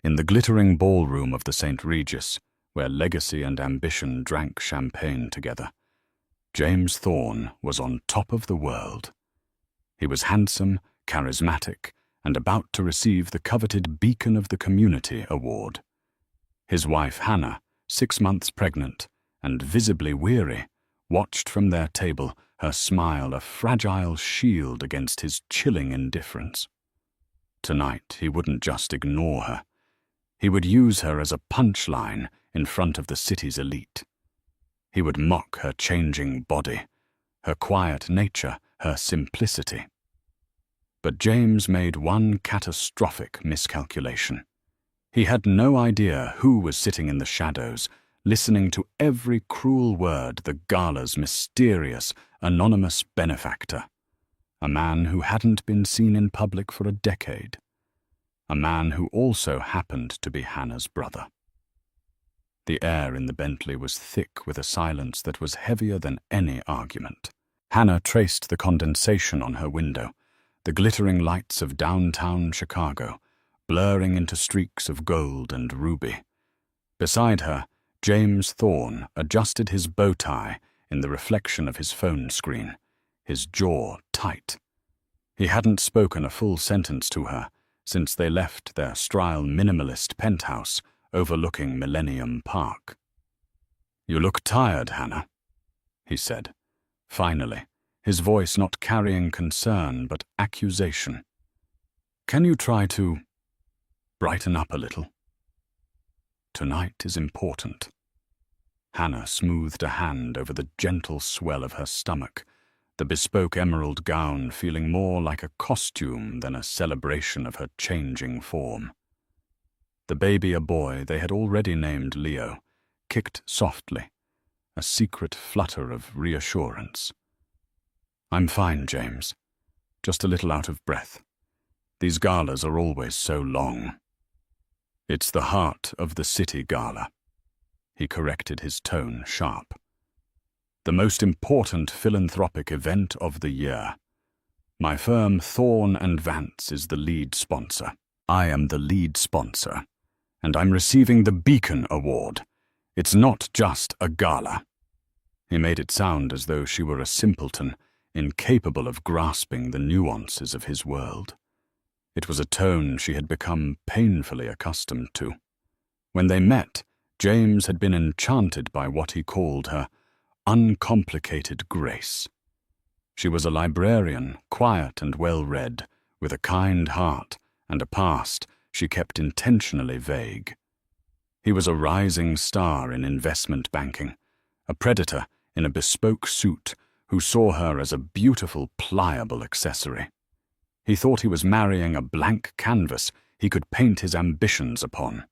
In the glittering ballroom of the St. Regis, where legacy and ambition drank champagne together, James Thorne was on top of the world. He was handsome, charismatic, and about to receive the coveted Beacon of the Community award. His wife Hannah, 6 months pregnant and visibly weary, watched from their table, her smile a fragile shield against his chilling indifference. Tonight he wouldn't just ignore her. He would use her as a punchline in front of the city's elite. He would mock her changing body, her quiet nature, her simplicity. But James made one catastrophic miscalculation. He had no idea who was sitting in the shadows, listening to every cruel word the Gala's mysterious, anonymous benefactor. A man who hadn't been seen in public for a decade. A man who also happened to be Hannah's brother. The air in the Bentley was thick with a silence that was heavier than any argument. Hannah traced the condensation on her window, the glittering lights of downtown Chicago, blurring into streaks of gold and ruby. Beside her, James Thorne adjusted his bow tie in the reflection of his phone screen, his jaw tight. He hadn't spoken a full sentence to her since they left their sterile minimalist penthouse overlooking Millennium Park. "You look tired, Hannah," he said, finally, his voice not carrying concern but accusation. "Can you try to brighten up a little? Tonight is important." Hannah smoothed a hand over the gentle swell of her stomach, the bespoke emerald gown feeling more like a costume than a celebration of her changing form. The baby, a boy they had already named Leo, kicked softly, a secret flutter of reassurance. "I'm fine, James. Just a little out of breath. These galas are always so long." "It's the heart of the city gala." He corrected his tone sharp. "The most important philanthropic event of the year. My firm Thorne and Vance is the lead sponsor. I am the lead sponsor, and I'm receiving the Beacon Award. It's not just a gala." He made it sound as though she were a simpleton, incapable of grasping the nuances of his world. It was a tone she had become painfully accustomed to. When they met, James had been enchanted by what he called her uncomplicated grace. She was a librarian, quiet and well-read, with a kind heart and a past she kept intentionally vague. He was a rising star in investment banking, a predator in a bespoke suit who saw her as a beautiful, pliable accessory. He thought he was marrying a blank canvas he could paint his ambitions upon.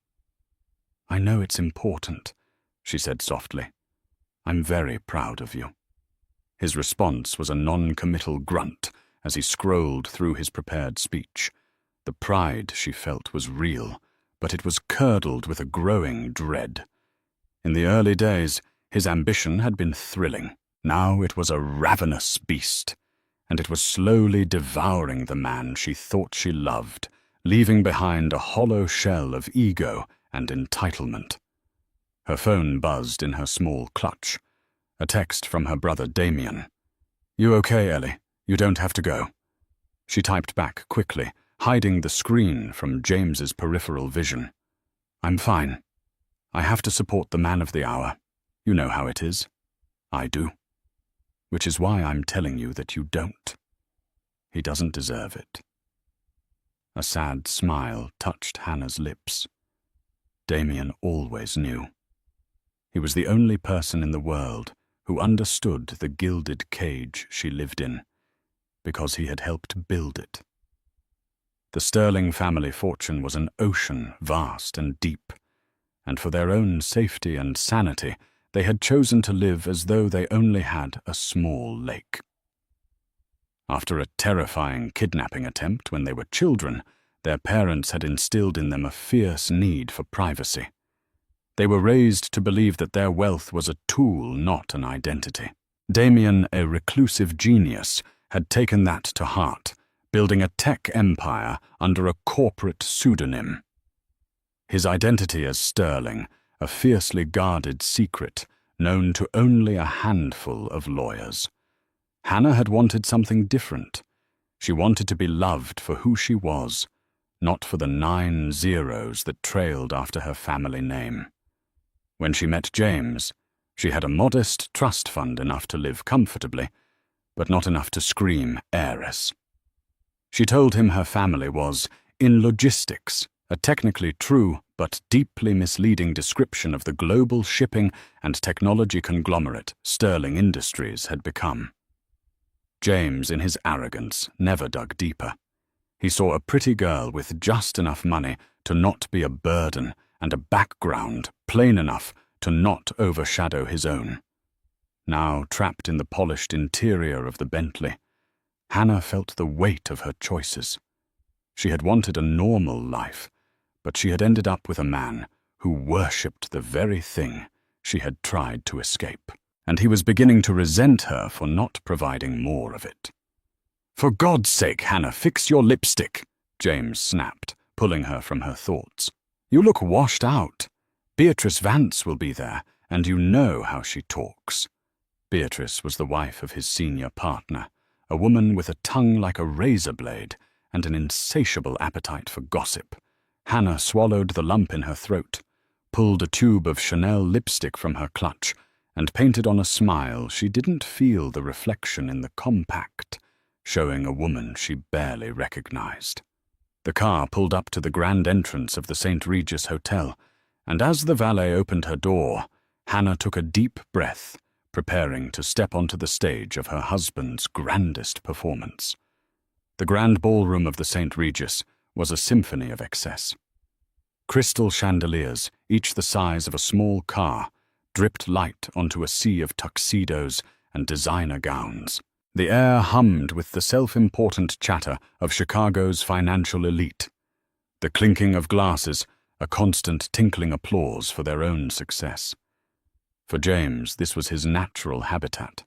"I know it's important," she said softly. "I'm very proud of you." His response was a non-committal grunt as he scrolled through his prepared speech. The pride she felt was real, but it was curdled with a growing dread. In the early days, his ambition had been thrilling. Now it was a ravenous beast, and it was slowly devouring the man she thought she loved, leaving behind a hollow shell of ego and entitlement. Her phone buzzed in her small clutch. A text from her brother Damien. "You okay, Ellie? You don't have to go." She typed back quickly, hiding the screen from James's peripheral vision. "I'm fine. I have to support the man of the hour. You know how it is." "I do. Which is why I'm telling you that you don't. He doesn't deserve it." A sad smile touched Hannah's lips. Damien always knew. He was the only person in the world who understood the gilded cage she lived in, because he had helped build it. The Sterling family fortune was an ocean vast and deep, and for their own safety and sanity, they had chosen to live as though they only had a small lake. After a terrifying kidnapping attempt when they were children, their parents had instilled in them a fierce need for privacy. They were raised to believe that their wealth was a tool, not an identity. Damien, a reclusive genius, had taken that to heart, building a tech empire under a corporate pseudonym. His identity as Sterling, a fiercely guarded secret, known to only a handful of lawyers. Hannah had wanted something different. She wanted to be loved for who she was, not for the 9 zeros that trailed after her family name. When she met James, she had a modest trust fund enough to live comfortably, but not enough to scream heiress. She told him her family was in logistics, a technically true but deeply misleading description of the global shipping and technology conglomerate Sterling Industries had become. James, in his arrogance, never dug deeper. He saw a pretty girl with just enough money to not be a burden and a background plain enough to not overshadow his own. Now trapped in the polished interior of the Bentley, Hannah felt the weight of her choices. She had wanted a normal life, but she had ended up with a man who worshipped the very thing she had tried to escape, and he was beginning to resent her for not providing more of it. "For God's sake, Hannah, fix your lipstick," James snapped, pulling her from her thoughts. "You look washed out. Beatrice Vance will be there, and you know how she talks." Beatrice was the wife of his senior partner, a woman with a tongue like a razor blade and an insatiable appetite for gossip. Hannah swallowed the lump in her throat, pulled a tube of Chanel lipstick from her clutch, and painted on a smile she didn't feel the reflection in the compact, showing a woman she barely recognized. The car pulled up to the grand entrance of the St. Regis Hotel, and as the valet opened her door, Hannah took a deep breath, preparing to step onto the stage of her husband's grandest performance. The grand ballroom of the St. Regis was a symphony of excess. Crystal chandeliers, each the size of a small car, dripped light onto a sea of tuxedos and designer gowns. The air hummed with the self-important chatter of Chicago's financial elite. The clinking of glasses, a constant tinkling applause for their own success. For James, this was his natural habitat.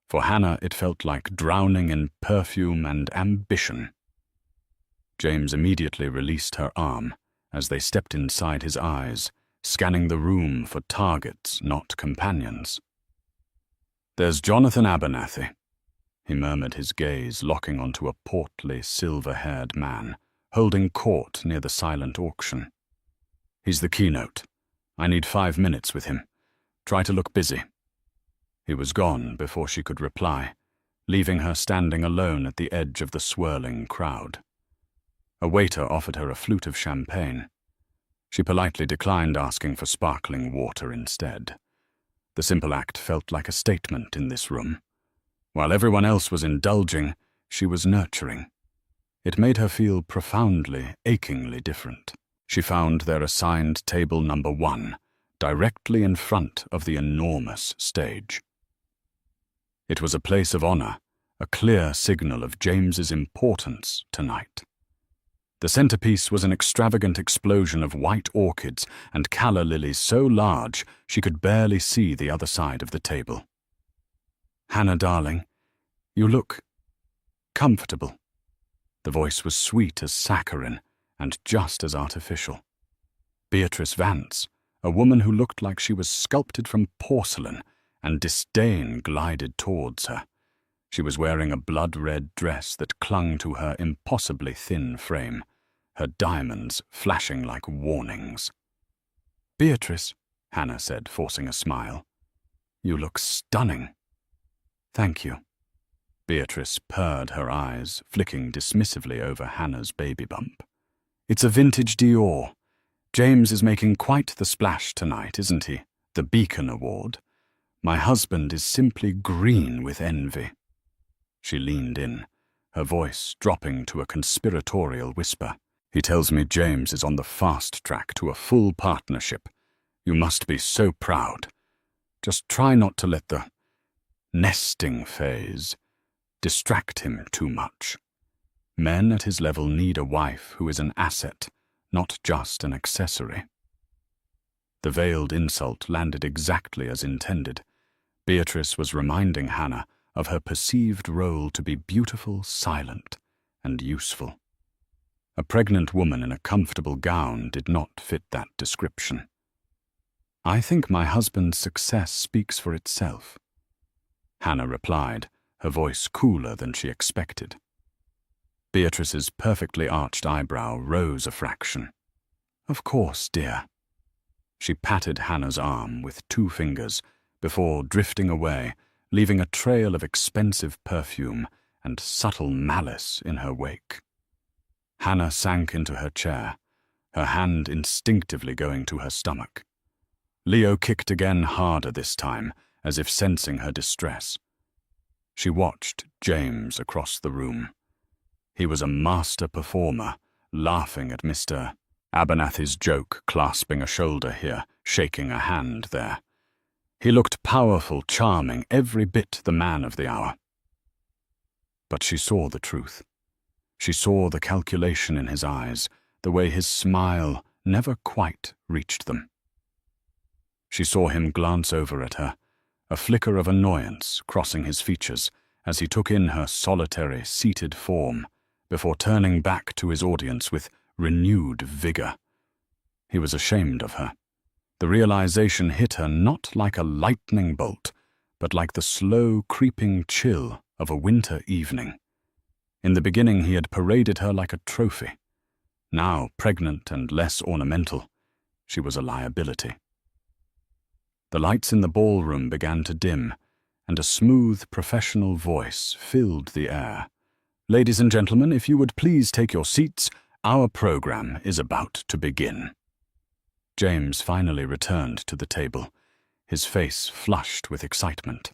For Hannah, it felt like drowning in perfume and ambition. James immediately released her arm as they stepped inside his eyes, scanning the room for targets, not companions. "There's Jonathan Abernathy," he murmured, his gaze locking onto a portly, silver-haired man, holding court near the silent auction. "He's the keynote. I need 5 minutes with him. Try to look busy." He was gone before she could reply, leaving her standing alone at the edge of the swirling crowd. A waiter offered her a flute of champagne. She politely declined, asking for sparkling water instead. The simple act felt like a statement in this room. While everyone else was indulging, she was nurturing. It made her feel profoundly, achingly different. She found their assigned table number 1, directly in front of the enormous stage. It was a place of honor, a clear signal of James's importance tonight. The centerpiece was an extravagant explosion of white orchids and calla lilies so large she could barely see the other side of the table. "Hannah, darling, you look comfortable." The voice was sweet as saccharin and just as artificial. Beatrice Vance, a woman who looked like she was sculpted from porcelain, and disdain glided towards her. She was wearing a blood-red dress that clung to her impossibly thin frame, her diamonds flashing like warnings. "Beatrice," Hannah said, forcing a smile, "you look stunning." "Thank you." Beatrice purred her eyes, flicking dismissively over Hannah's baby bump. "It's a vintage Dior. James is making quite the splash tonight, isn't he? The Beacon Award. My husband is simply green with envy." She leaned in, her voice dropping to a conspiratorial whisper. "He tells me James is on the fast track to a full partnership. You must be so proud. Just try not to let the nesting phase distract him too much. Men at his level need a wife who is an asset, not just an accessory." The veiled insult landed exactly as intended. Beatrice was reminding Hannah of her perceived role to be beautiful, silent, and useful. A pregnant woman in a comfortable gown did not fit that description. "I think my husband's success speaks for itself," Hannah replied, her voice cooler than she expected. Beatrice's perfectly arched eyebrow rose a fraction. "Of course, dear." She patted Hannah's arm with 2 fingers before drifting away, leaving a trail of expensive perfume and subtle malice in her wake. Hannah sank into her chair, her hand instinctively going to her stomach. Leo kicked again, harder this time, as if sensing her distress. She watched James across the room. He was a master performer, laughing at Mr. Abernathy's joke, clasping a shoulder here, shaking a hand there. He looked powerful, charming, every bit the man of the hour. But she saw the truth. She saw the calculation in his eyes, the way his smile never quite reached them. She saw him glance over at her, a flicker of annoyance crossing his features as he took in her solitary, seated form, before turning back to his audience with renewed vigor. He was ashamed of her. The realization hit her not like a lightning bolt, but like the slow, creeping chill of a winter evening. In the beginning he had paraded her like a trophy. Now, pregnant and less ornamental, she was a liability. The lights in the ballroom began to dim, and a smooth, professional voice filled the air. "Ladies and gentlemen, if you would please take your seats, our program is about to begin." James finally returned to the table, his face flushed with excitement.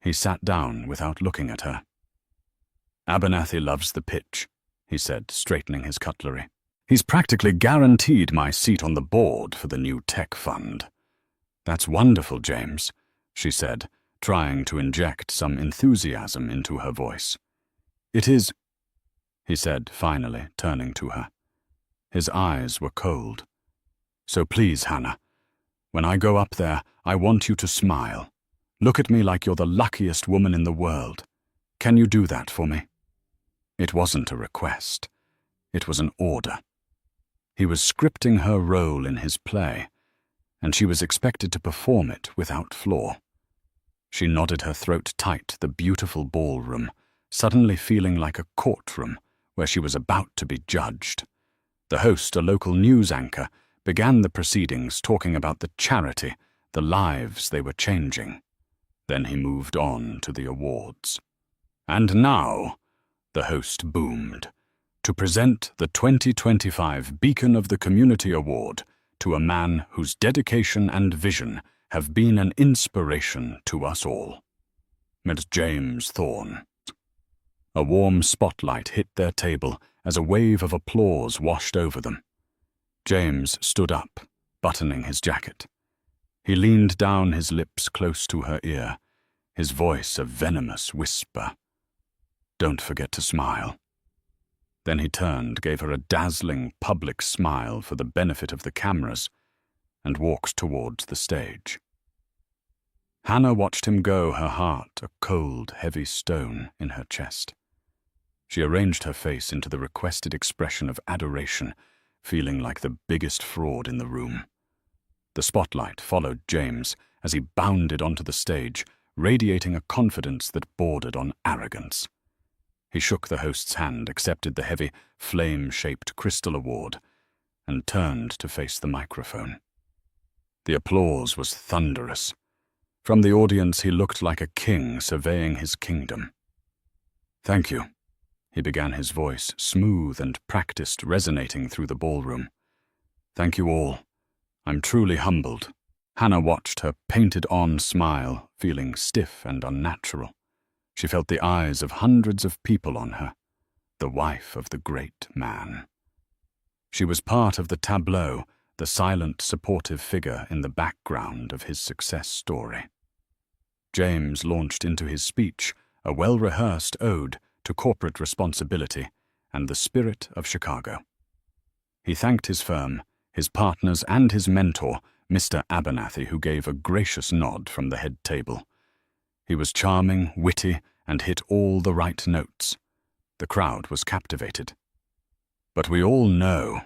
He sat down without looking at her. "Abernathy loves the pitch," he said, straightening his cutlery. "He's practically guaranteed my seat on the board for the new tech fund." "That's wonderful, James," she said, trying to inject some enthusiasm into her voice. "It is," he said, finally turning to her. His eyes were cold. "So please, Hannah, when I go up there, I want you to smile. Look at me like you're the luckiest woman in the world. Can you do that for me?" It wasn't a request. It was an order. He was scripting her role in his play, and she was expected to perform it without flaw. She nodded her throat tight to the beautiful ballroom, suddenly feeling like a courtroom where she was about to be judged. The host, a local news anchor, began the proceedings talking about the charity, the lives they were changing. Then he moved on to the awards. "And now," the host boomed, "to present the 2025 Beacon of the Community Award to a man whose dedication and vision have been an inspiration to us all. It's James Thorne." A warm spotlight hit their table as a wave of applause washed over them. James stood up, buttoning his jacket. He leaned down, his lips close to her ear, his voice a venomous whisper. "Don't forget to smile." Then he turned, gave her a dazzling public smile for the benefit of the cameras, and walked towards the stage. Hannah watched him go, her heart a cold, heavy stone in her chest. She arranged her face into the requested expression of adoration, feeling like the biggest fraud in the room. The spotlight followed James as he bounded onto the stage, radiating a confidence that bordered on arrogance. He shook the host's hand, accepted the heavy, flame-shaped crystal award, and turned to face the microphone. The applause was thunderous. From the audience he looked like a king surveying his kingdom. "Thank you," he began, his voice smooth and practiced, resonating through the ballroom. "Thank you all. I'm truly humbled." Hannah watched her painted-on smile, feeling stiff and unnatural. She felt the eyes of hundreds of people on her, the wife of the great man. She was part of the tableau, the silent, supportive figure in the background of his success story. James launched into his speech, a well-rehearsed ode to corporate responsibility and the spirit of Chicago. He thanked his firm, his partners, and his mentor, Mr. Abernathy, who gave a gracious nod from the head table. He was charming, witty, and hit all the right notes. The crowd was captivated. But we all know,"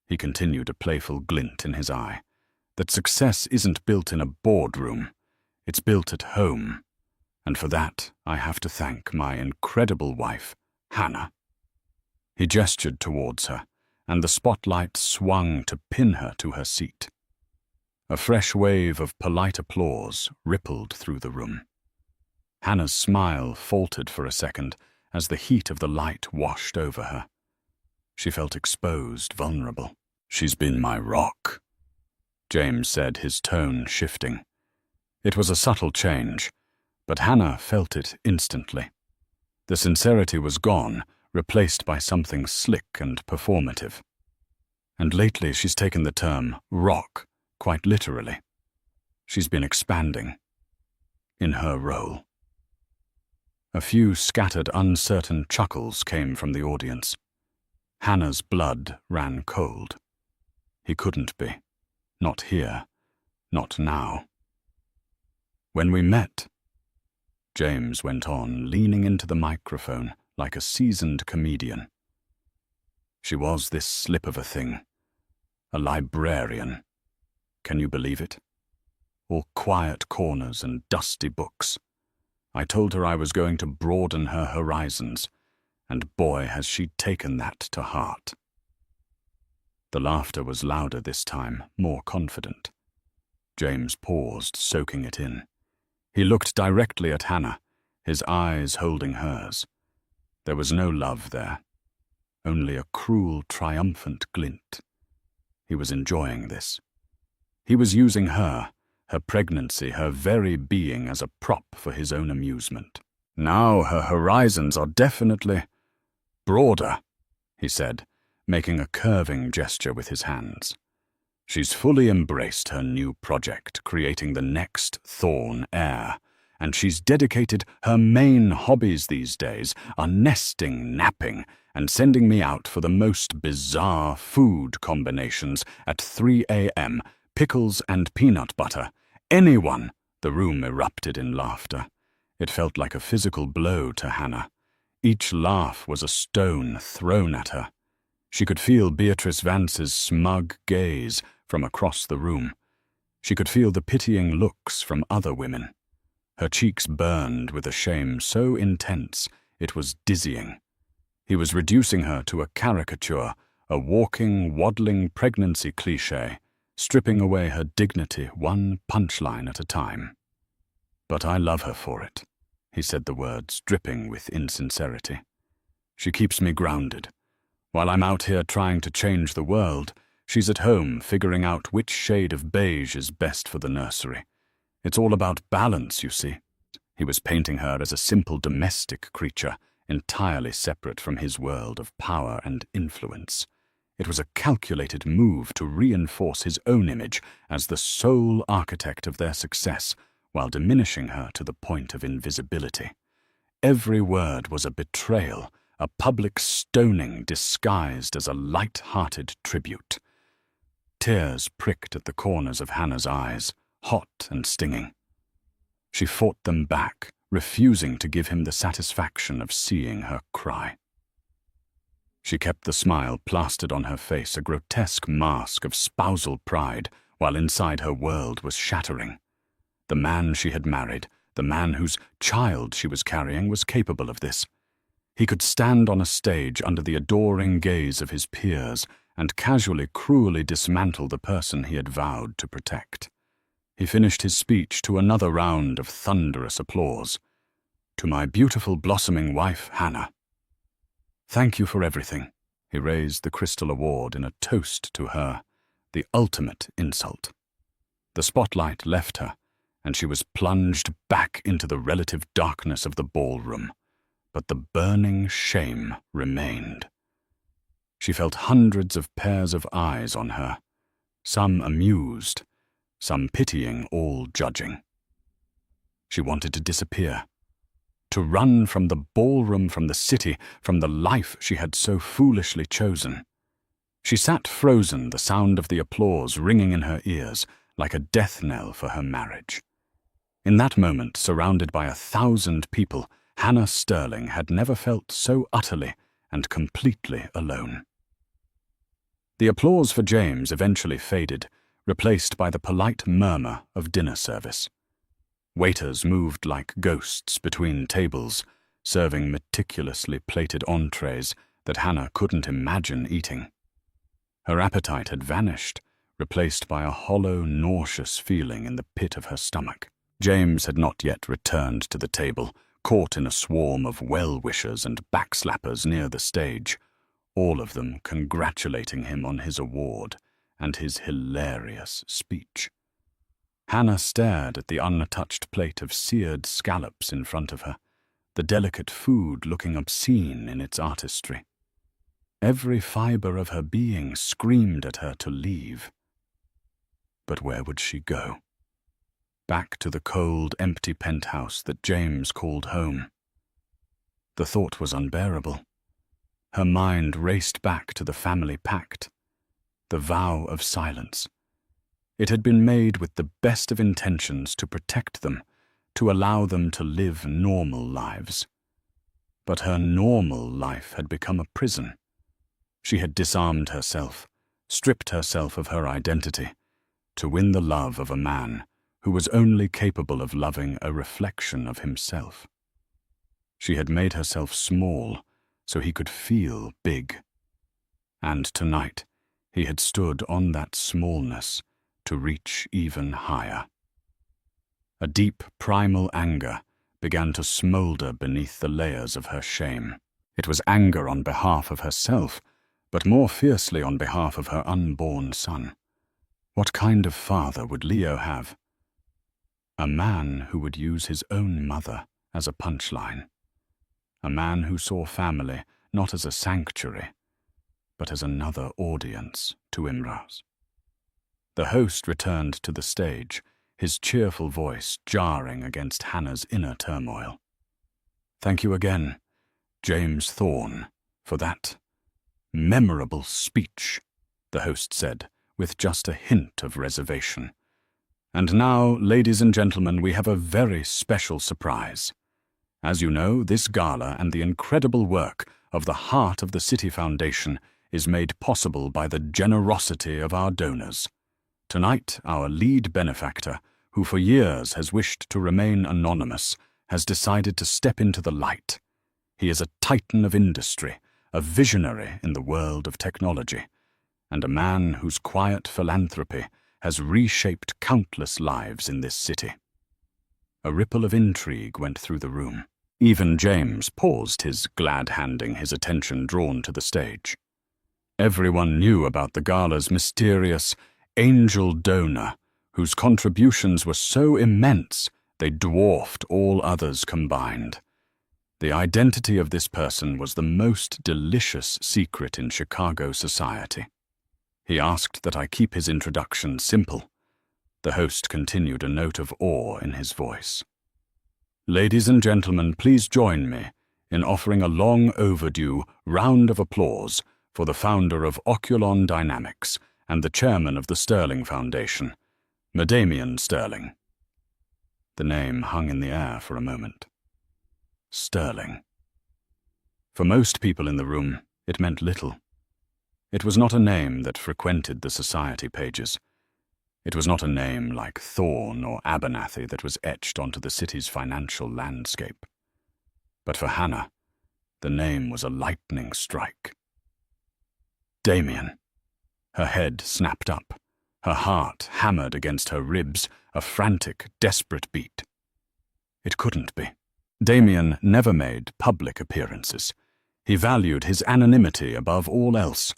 he continued, a playful glint in his eye, "that success isn't built in a boardroom. It's built at home. And for that, I have to thank my incredible wife, Hannah." He gestured towards her, and the spotlight swung to pin her to her seat. A fresh wave of polite applause rippled through the room. Hannah's smile faltered for a second as the heat of the light washed over her. She felt exposed, vulnerable. "She's been my rock," James said, his tone shifting. It was a subtle change, but Hannah felt it instantly. The sincerity was gone, replaced by something slick and performative. And lately she's taken the term rock quite literally. She's been expanding in her role. A few scattered, uncertain chuckles came from the audience. Hannah's blood ran cold. He couldn't be. Not here. Not now. "When we met," James went on, leaning into the microphone like a seasoned comedian, "she was this slip of a thing. A librarian. Can you believe it? All quiet corners and dusty books. I told her I was going to broaden her horizons, and boy, has she taken that to heart." The laughter was louder this time, more confident. James paused, soaking it in. He looked directly at Hannah, his eyes holding hers. There was no love there, only a cruel, triumphant glint. He was enjoying this. He was using her pregnancy, her very being, as a prop for his own amusement. "Now her horizons are definitely broader," he said, making a curving gesture with his hands. "She's fully embraced her new project, creating the next Thorn heir, and she's dedicated her main hobbies these days are nesting, napping, and sending me out for the most bizarre food combinations at 3 a.m., pickles and peanut butter. Anyone!" The room erupted in laughter. It felt like a physical blow to Hannah. Each laugh was a stone thrown at her. She could feel Beatrice Vance's smug gaze from across the room. She could feel the pitying looks from other women. Her cheeks burned with a shame so intense it was dizzying. He was reducing her to a caricature, a walking, waddling pregnancy cliché, stripping away her dignity one punchline at a time. "But I love her for it," he said, the words dripping with insincerity. "She keeps me grounded. While I'm out here trying to change the world, she's at home figuring out which shade of beige is best for the nursery. It's all about balance, you see." He was painting her as a simple domestic creature, entirely separate from his world of power and influence. It was a calculated move to reinforce his own image as the sole architect of their success, while diminishing her to the point of invisibility. Every word was a betrayal, a public stoning disguised as a light-hearted tribute. Tears pricked at the corners of Hannah's eyes, hot and stinging. She fought them back, refusing to give him the satisfaction of seeing her cry. She kept the smile plastered on her face, a grotesque mask of spousal pride, while inside her world was shattering. The man she had married, the man whose child she was carrying, was capable of this. He could stand on a stage under the adoring gaze of his peers and casually, cruelly dismantle the person he had vowed to protect. He finished his speech to another round of thunderous applause. "To my beautiful blossoming wife, Hannah. Thank you for everything." He raised the crystal award in a toast to her, the ultimate insult. The spotlight left her, and she was plunged back into the relative darkness of the ballroom, but the burning shame remained. She felt hundreds of pairs of eyes on her, some amused, some pitying, all judging. She wanted to disappear, to run from the ballroom, from the city, from the life she had so foolishly chosen. She sat frozen, the sound of the applause ringing in her ears like a death knell for her marriage. In that moment, surrounded by 1,000 people, Hannah Sterling had never felt so utterly and completely alone. The applause for James eventually faded, replaced by the polite murmur of dinner service. Waiters moved like ghosts between tables, serving meticulously plated entrees that Hannah couldn't imagine eating. Her appetite had vanished, replaced by a hollow, nauseous feeling in the pit of her stomach. James had not yet returned to the table, caught in a swarm of well-wishers and backslappers near the stage, all of them congratulating him on his award and his hilarious speech. Hannah stared at the untouched plate of seared scallops in front of her, the delicate food looking obscene in its artistry. Every fibre of her being screamed at her to leave. But where would she go? Back to the cold, empty penthouse that James called home. The thought was unbearable. Her mind raced back to the family pact, the vow of silence. It had been made with the best of intentions to protect them, to allow them to live normal lives. But her normal life had become a prison. She had disarmed herself, stripped herself of her identity, to win the love of a man who was only capable of loving a reflection of himself. She had made herself small so he could feel big. And tonight, he had stood on that smallness to reach even higher. A deep, primal anger began to smolder beneath the layers of her shame. It was anger on behalf of herself, but more fiercely on behalf of her unborn son. What kind of father would Leo have? A man who would use his own mother as a punchline. A man who saw family not as a sanctuary, but as another audience to Imra's. The host returned to the stage, his cheerful voice jarring against Hannah's inner turmoil. "Thank you again, James Thorne, for that memorable speech," the host said, with just a hint of reservation. "And now, ladies and gentlemen, we have a very special surprise. As you know, this gala and the incredible work of the Heart of the City Foundation is made possible by the generosity of our donors. Tonight, our lead benefactor, who for years has wished to remain anonymous, has decided to step into the light. He is a titan of industry, a visionary in the world of technology, and a man whose quiet philanthropy has reshaped countless lives in this city." A ripple of intrigue went through the room. Even James paused, his glad-handing, his attention drawn to the stage. Everyone knew about the gala's mysterious angel donor, whose contributions were so immense they dwarfed all others combined. The identity of this person was the most delicious secret in Chicago society. He asked that I keep his introduction simple. The host continued, a note of awe in his voice. "Ladies and gentlemen, please join me in offering a long-overdue round of applause for the founder of Oculon Dynamics and the chairman of the Sterling Foundation, Damian Sterling." The name hung in the air for a moment. Sterling. For most people in the room, it meant little. It was not a name that frequented the society pages. It was not a name like Thorne or Abernathy that was etched onto the city's financial landscape. But for Hannah, the name was a lightning strike. Damien. Her head snapped up, her heart hammered against her ribs, a frantic, desperate beat. It couldn't be. Damien never made public appearances. He valued his anonymity above all else.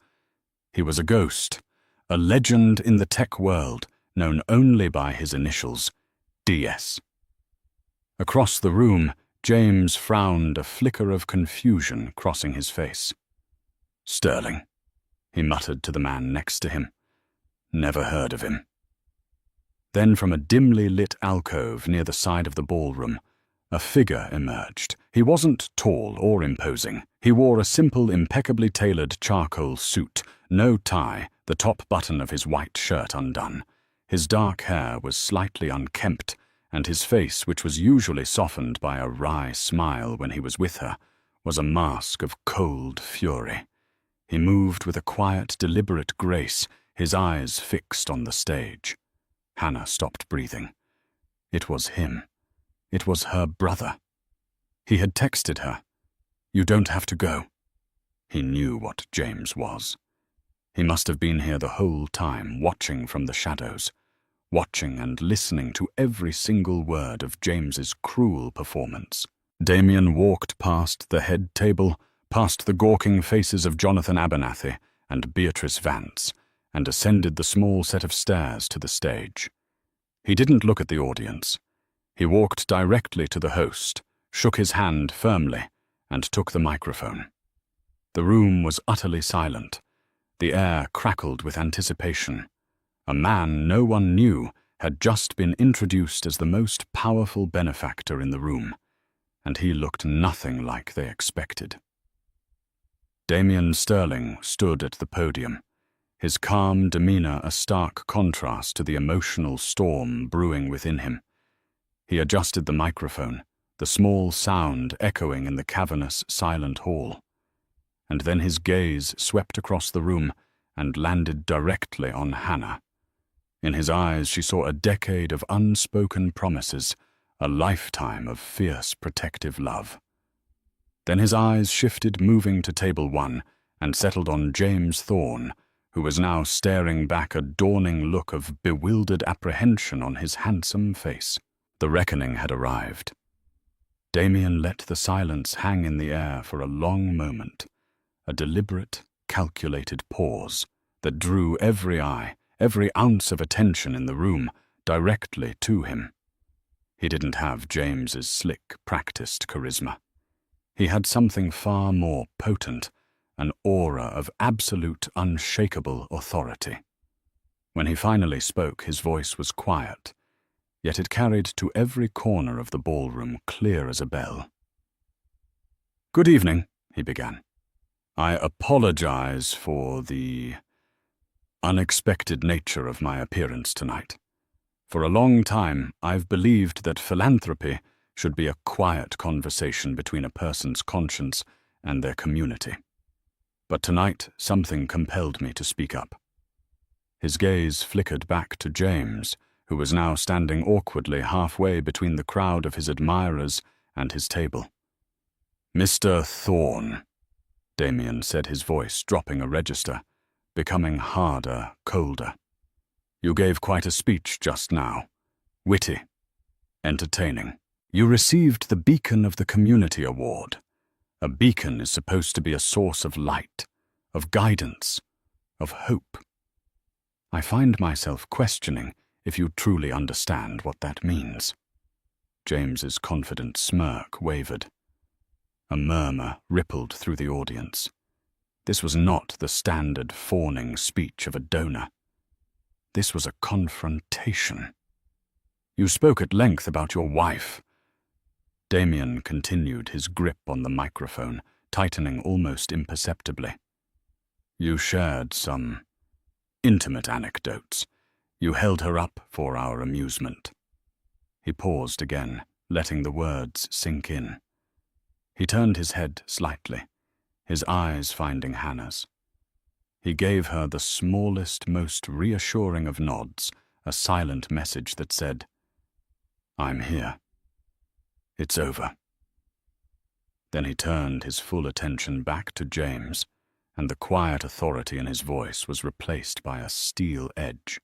He was a ghost, a legend in the tech world, known only by his initials, DS. Across the room, James frowned, a flicker of confusion crossing his face. "Sterling," he muttered to the man next to him. "Never heard of him." Then from a dimly lit alcove near the side of the ballroom, a figure emerged. He wasn't tall or imposing. He wore a simple, impeccably tailored charcoal suit, no tie, the top button of his white shirt undone. His dark hair was slightly unkempt, and his face, which was usually softened by a wry smile when he was with her, was a mask of cold fury. He moved with a quiet, deliberate grace, his eyes fixed on the stage. Hannah stopped breathing. It was him. It was her brother. He had texted her, "You don't have to go." He knew what James was. He must have been here the whole time, watching from the shadows, watching and listening to every single word of James's cruel performance. Damien walked past the head table, past the gawking faces of Jonathan Abernathy and Beatrice Vance, and ascended the small set of stairs to the stage. He didn't look at the audience. He walked directly to the host, shook his hand firmly, and took the microphone. The room was utterly silent. The air crackled with anticipation. A man no one knew had just been introduced as the most powerful benefactor in the room, and he looked nothing like they expected. Damien Sterling stood at the podium, his calm demeanor a stark contrast to the emotional storm brewing within him. He adjusted the microphone, the small sound echoing in the cavernous, silent hall. And then his gaze swept across the room and landed directly on Hannah. In his eyes she saw a decade of unspoken promises, a lifetime of fierce protective love. Then his eyes shifted, moving to table 1, and settled on James Thorne, who was now staring back, a dawning look of bewildered apprehension on his handsome face. The reckoning had arrived. Damien let the silence hang in the air for a long moment, a deliberate, calculated pause that drew every eye, every ounce of attention in the room, directly to him. He didn't have James's slick, practiced charisma. He had something far more potent, an aura of absolute, unshakable authority. When he finally spoke, his voice was quiet, yet it carried to every corner of the ballroom clear as a bell. "Good evening," he began. "I apologize for the unexpected nature of my appearance tonight. For a long time, I've believed that philanthropy should be a quiet conversation between a person's conscience and their community. But tonight, something compelled me to speak up." His gaze flickered back to James, who was now standing awkwardly halfway between the crowd of his admirers and his table. "Mr. Thorne," Damien said, his voice dropping a register, becoming harder, colder. "You gave quite a speech just now. Witty, entertaining. You received the Beacon of the Community Award. A beacon is supposed to be a source of light, of guidance, of hope. I find myself questioning if you truly understand what that means." James's confident smirk wavered. A murmur rippled through the audience. This was not the standard fawning speech of a donor. This was a confrontation. "You spoke at length about your wife." Damien continued, his grip on the microphone tightening almost imperceptibly. "You shared some intimate anecdotes. You held her up for our amusement." He paused again, letting the words sink in. He turned his head slightly, his eyes finding Hannah's. He gave her the smallest, most reassuring of nods, a silent message that said, "I'm here. It's over." Then he turned his full attention back to James, and the quiet authority in his voice was replaced by a steel edge.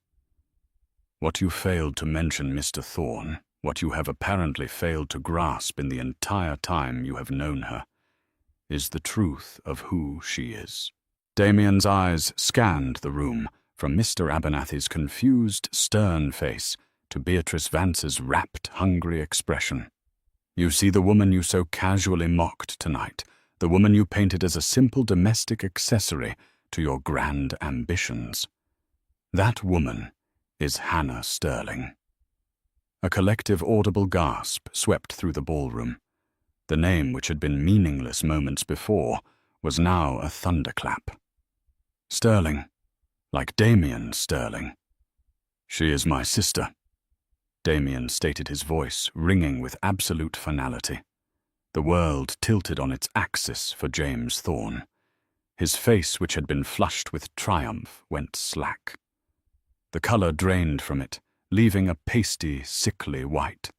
"What you failed to mention, Mr. Thorne, what you have apparently failed to grasp in the entire time you have known her, is the truth of who she is." Damien's eyes scanned the room, from Mr. Abernathy's confused, stern face to Beatrice Vance's rapt, hungry expression. "You see the woman you so casually mocked tonight, the woman you painted as a simple domestic accessory to your grand ambitions. That woman is Hannah Sterling." A collective audible gasp swept through the ballroom. The name which had been meaningless moments before was now a thunderclap. "Sterling, like Damien Sterling." "She is my sister," Damien stated, his voice ringing with absolute finality. The world tilted on its axis for James Thorne. His face, which had been flushed with triumph, went slack. The colour drained from it, leaving a pasty, sickly white.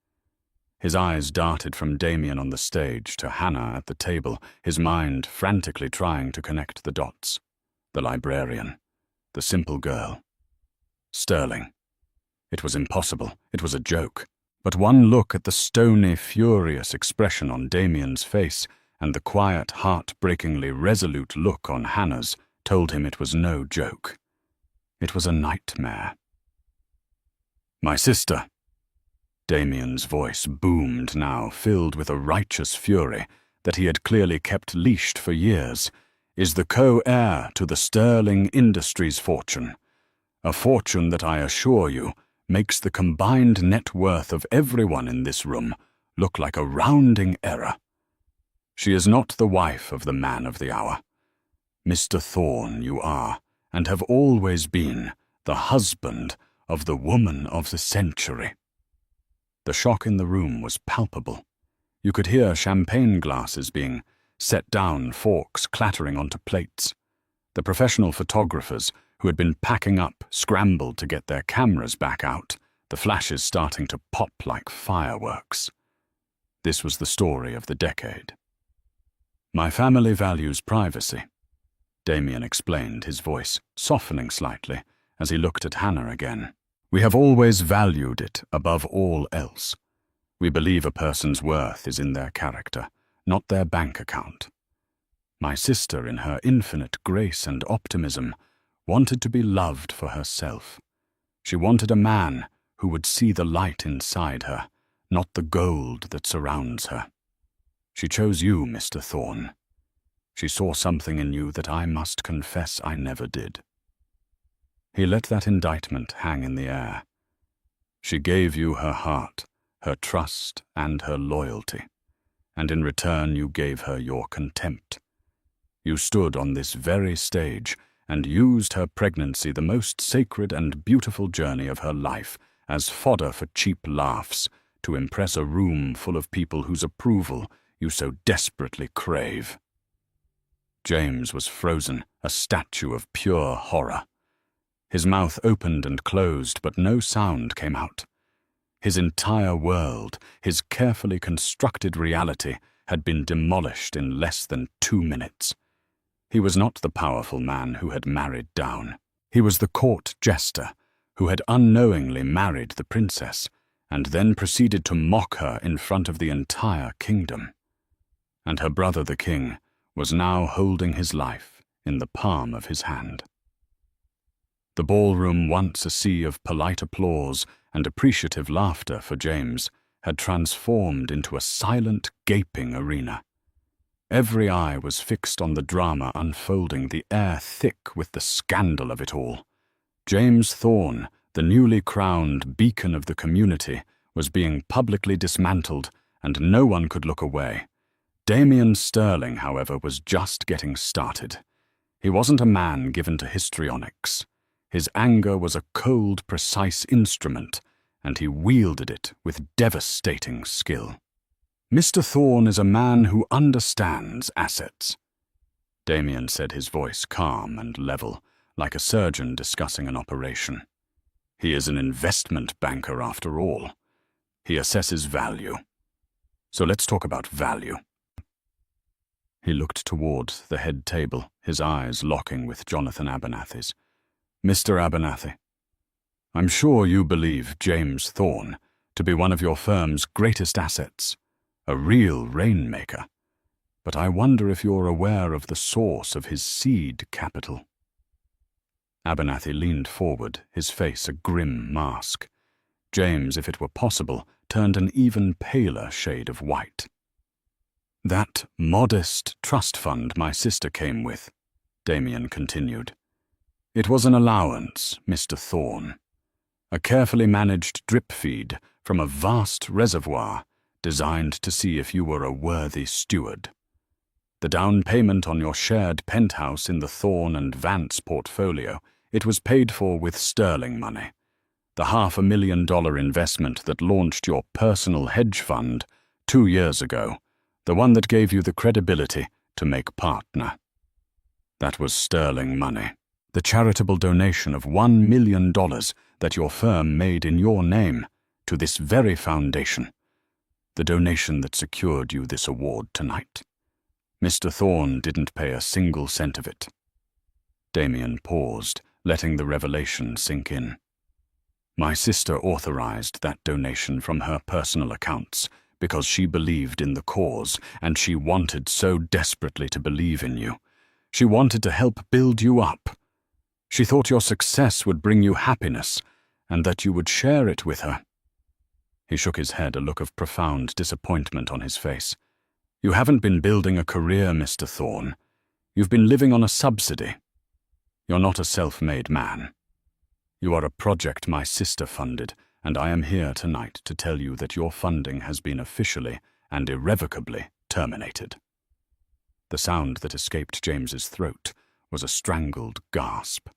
His eyes darted from Damien on the stage to Hannah at the table, his mind frantically trying to connect the dots. The librarian. The simple girl. Sterling. It was impossible. It was a joke. But one look at the stony, furious expression on Damien's face and the quiet, heart-breakingly resolute look on Hannah's told him it was no joke. It was a nightmare. "My sister." Damien's voice boomed now, filled with a righteous fury that he had clearly kept leashed for years, "is the co-heir to the Sterling Industries fortune. A fortune that, I assure you, makes the combined net worth of everyone in this room look like a rounding error. She is not the wife of the man of the hour. Mr. Thorne, you are, and have always been, the husband of the woman of the century." The shock in the room was palpable. You could hear champagne glasses being set down, forks clattering onto plates. The professional photographers, who had been packing up, scrambled to get their cameras back out, the flashes starting to pop like fireworks. This was the story of the decade. "My family values privacy," Damien explained, his voice softening slightly as he looked at Hannah again. "We have always valued it above all else. We believe a person's worth is in their character, not their bank account. My sister, in her infinite grace and optimism, wanted to be loved for herself. She wanted a man who would see the light inside her, not the gold that surrounds her. She chose you, Mr. Thorne. She saw something in you that I must confess I never did." He let that indictment hang in the air. "She gave you her heart, her trust, and her loyalty, and in return you gave her your contempt. You stood on this very stage and used her pregnancy, the most sacred and beautiful journey of her life, as fodder for cheap laughs, to impress a room full of people whose approval you so desperately crave." James was frozen, a statue of pure horror. His mouth opened and closed, but no sound came out. His entire world, his carefully constructed reality, had been demolished in less than 2 minutes. He was not the powerful man who had married down. He was the court jester who had unknowingly married the princess and then proceeded to mock her in front of the entire kingdom. And her brother the king was now holding his life in the palm of his hand. The ballroom, once a sea of polite applause and appreciative laughter for James, had transformed into a silent, gaping arena. Every eye was fixed on the drama unfolding, the air thick with the scandal of it all. James Thorne, the newly crowned beacon of the community, was being publicly dismantled, and no one could look away. Damien Sterling, however, was just getting started. He wasn't a man given to histrionics. His anger was a cold, precise instrument, and he wielded it with devastating skill. "Mr. Thorne is a man who understands assets," Damien said, his voice calm and level, like a surgeon discussing an operation. "He is an investment banker after all. He assesses value. So let's talk about value." He looked toward the head table, his eyes locking with Jonathan Abernathy's. "Mr. Abernathy, I'm sure you believe James Thorne to be one of your firm's greatest assets, a real rainmaker, but I wonder if you're aware of the source of his seed capital." Abernathy leaned forward, his face a grim mask. James, if it were possible, turned an even paler shade of white. "That modest trust fund my sister came with," Damien continued. "It was an allowance, Mr. Thorne, a carefully managed drip feed from a vast reservoir designed to see if you were a worthy steward. The down payment on your shared penthouse in the Thorne and Vance portfolio, it was paid for with sterling money. The $500,000 investment that launched your personal hedge fund 2 years ago, the one that gave you the credibility to make partner." That was sterling money. The charitable donation of $1 million that your firm made in your name to this very foundation. The donation that secured you this award tonight. Mr. Thorne didn't pay a single cent of it. Damien paused, letting the revelation sink in. My sister authorized that donation from her personal accounts because she believed in the cause, and she wanted so desperately to believe in you. She wanted to help build you up. She thought your success would bring you happiness, and that you would share it with her. He shook his head, a look of profound disappointment on his face. You haven't been building a career, Mr. Thorne. You've been living on a subsidy. You're not a self-made man. You are a project my sister funded, and I am here tonight to tell you that your funding has been officially and irrevocably terminated. The sound that escaped James's throat was a strangled gasp.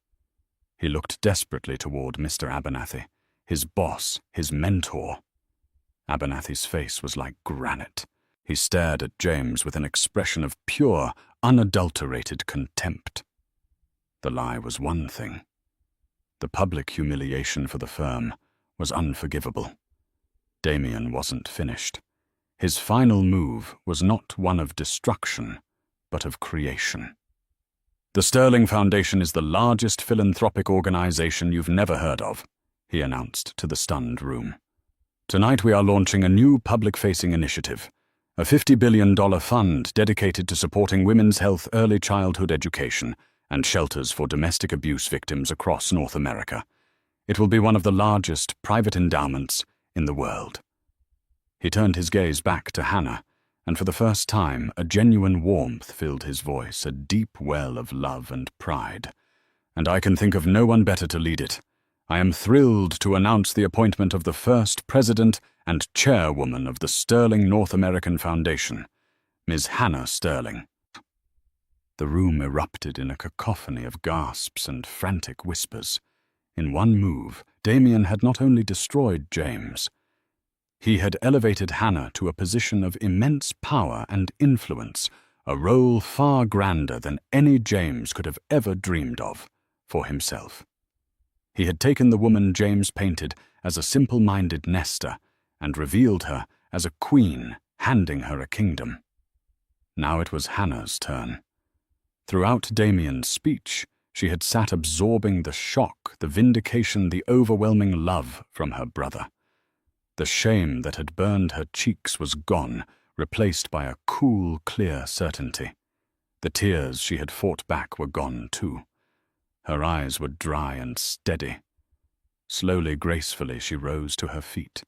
He looked desperately toward Mr. Abernathy, his boss, his mentor. Abernathy's face was like granite. He stared at James with an expression of pure, unadulterated contempt. The lie was one thing. The public humiliation for the firm was unforgivable. Damien wasn't finished. His final move was not one of destruction, but of creation. The Sterling Foundation is the largest philanthropic organization you've never heard of, he announced to the stunned room. Tonight we are launching a new public-facing initiative, a $50 billion fund dedicated to supporting women's health, early childhood education, and shelters for domestic abuse victims across North America. It will be one of the largest private endowments in the world. He turned his gaze back to Hannah, and for the first time a genuine warmth filled his voice, a deep well of love and pride. And I can think of no one better to lead it. I am thrilled to announce the appointment of the first president and chairwoman of the Sterling North American Foundation, Ms. Hannah Sterling. The room erupted in a cacophony of gasps and frantic whispers. In one move, Damien had not only destroyed James, he had elevated Hannah to a position of immense power and influence, a role far grander than any James could have ever dreamed of for himself. He had taken the woman James painted as a simple-minded nester and revealed her as a queen, handing her a kingdom. Now it was Hannah's turn. Throughout Damien's speech, she had sat absorbing the shock, the vindication, the overwhelming love from her brother. The shame that had burned her cheeks was gone, replaced by a cool, clear certainty. The tears she had fought back were gone too. Her eyes were dry and steady. Slowly, gracefully, she rose to her feet.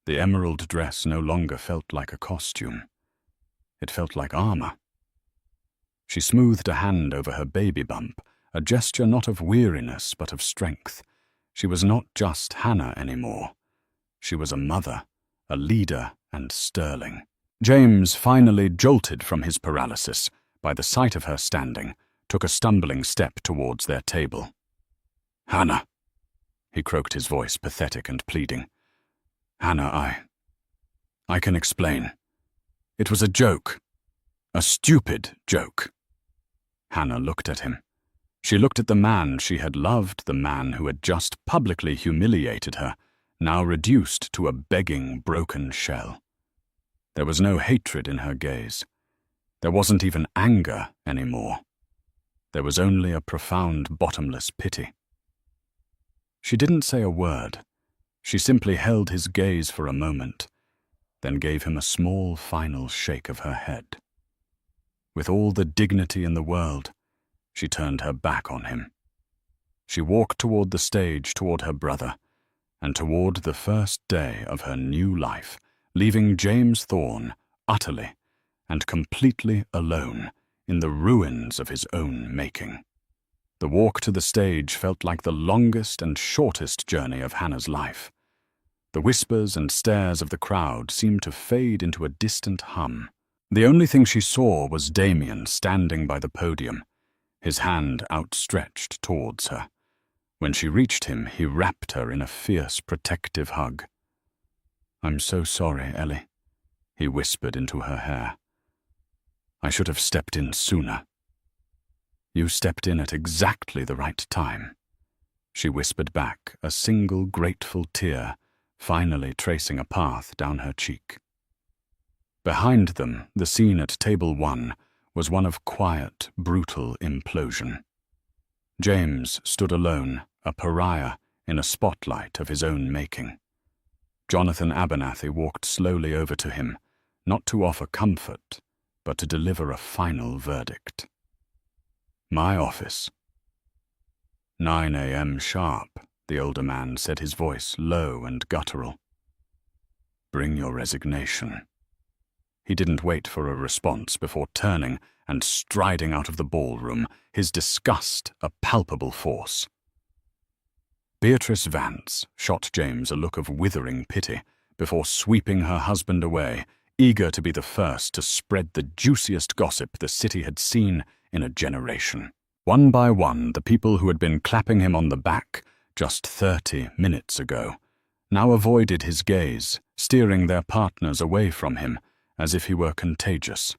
The emerald dress no longer felt like a costume. It felt like armor. She smoothed a hand over her baby bump, a gesture not of weariness but of strength. She was not just Hannah anymore. She was a mother, a leader, and sterling. James, finally jolted from his paralysis by the sight of her standing, took a stumbling step towards their table. "Hannah," he croaked, his voice pathetic and pleading. "Hannah, I can explain. It was a joke. A stupid joke." Hannah looked at him. She looked at the man she had loved, the man who had just publicly humiliated her, now reduced to a begging, broken shell. There was no hatred in her gaze. There wasn't even anger anymore. There was only a profound, bottomless pity. She didn't say a word. She simply held his gaze for a moment, then gave him a small, final shake of her head. With all the dignity in the world, she turned her back on him. She walked toward the stage, toward her brother, and toward the first day of her new life, leaving James Thorne utterly and completely alone in the ruins of his own making. The walk to the stage felt like the longest and shortest journey of Hannah's life. The whispers and stares of the crowd seemed to fade into a distant hum. The only thing she saw was Damien standing by the podium, his hand outstretched towards her. When she reached him, he wrapped her in a fierce, protective hug. "I'm so sorry, Ellie," he whispered into her hair. "I should have stepped in sooner." You stepped in at exactly the right time, she whispered back, a single grateful tear finally tracing a path down her cheek. Behind them, the scene at table 1 was one of quiet, brutal implosion. James stood alone, a pariah, in a spotlight of his own making. Jonathan Abernathy walked slowly over to him, not to offer comfort, but to deliver a final verdict. My office. 9 a.m. sharp, the older man said, his voice low and guttural. Bring your resignation. He didn't wait for a response before turning and striding out of the ballroom, his disgust a palpable force. Beatrice Vance shot James a look of withering pity before sweeping her husband away, eager to be the first to spread the juiciest gossip the city had seen in a generation. One by one, the people who had been clapping him on the back just 30 minutes ago now avoided his gaze, steering their partners away from him as if he were contagious.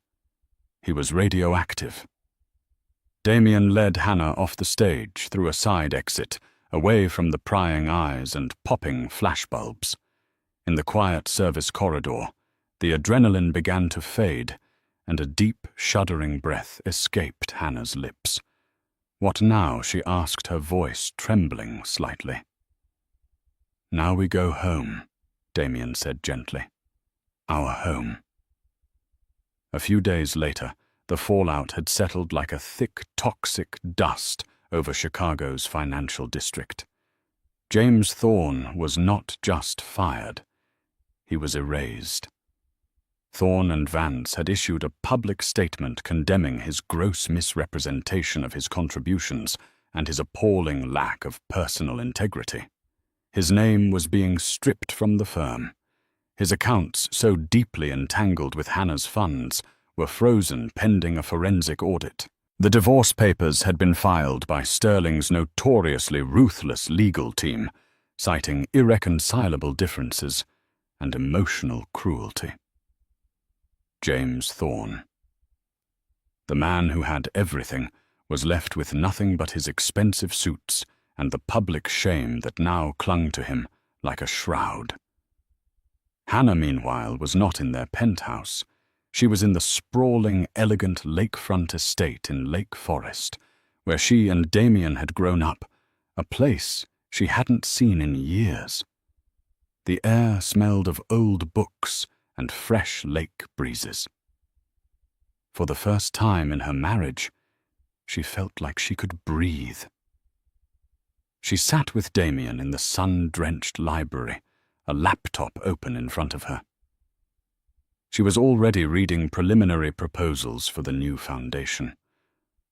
He was radioactive. Damien led Hannah off the stage through a side exit, away from the prying eyes and popping flashbulbs. In the quiet service corridor, the adrenaline began to fade, and a deep, shuddering breath escaped Hannah's lips. What now? She asked, her voice trembling slightly. Now we go home, Damien said gently. Our home. A few days later, the fallout had settled like a thick, toxic dust over Chicago's financial district. James Thorne was not just fired. He was erased. Thorne and Vance had issued a public statement condemning his gross misrepresentation of his contributions and his appalling lack of personal integrity. His name was being stripped from the firm. His accounts, so deeply entangled with Hannah's funds, were frozen pending a forensic audit. The divorce papers had been filed by Sterling's notoriously ruthless legal team, citing irreconcilable differences and emotional cruelty. James Thorne. The man who had everything was left with nothing but his expensive suits and the public shame that now clung to him like a shroud. Hannah, meanwhile, was not in their penthouse. She was in the sprawling, elegant lakefront estate in Lake Forest, where she and Damien had grown up, a place she hadn't seen in years. The air smelled of old books and fresh lake breezes. For the first time in her marriage, she felt like she could breathe. She sat with Damien in the sun-drenched library, a laptop open in front of her. She was already reading preliminary proposals for the new foundation,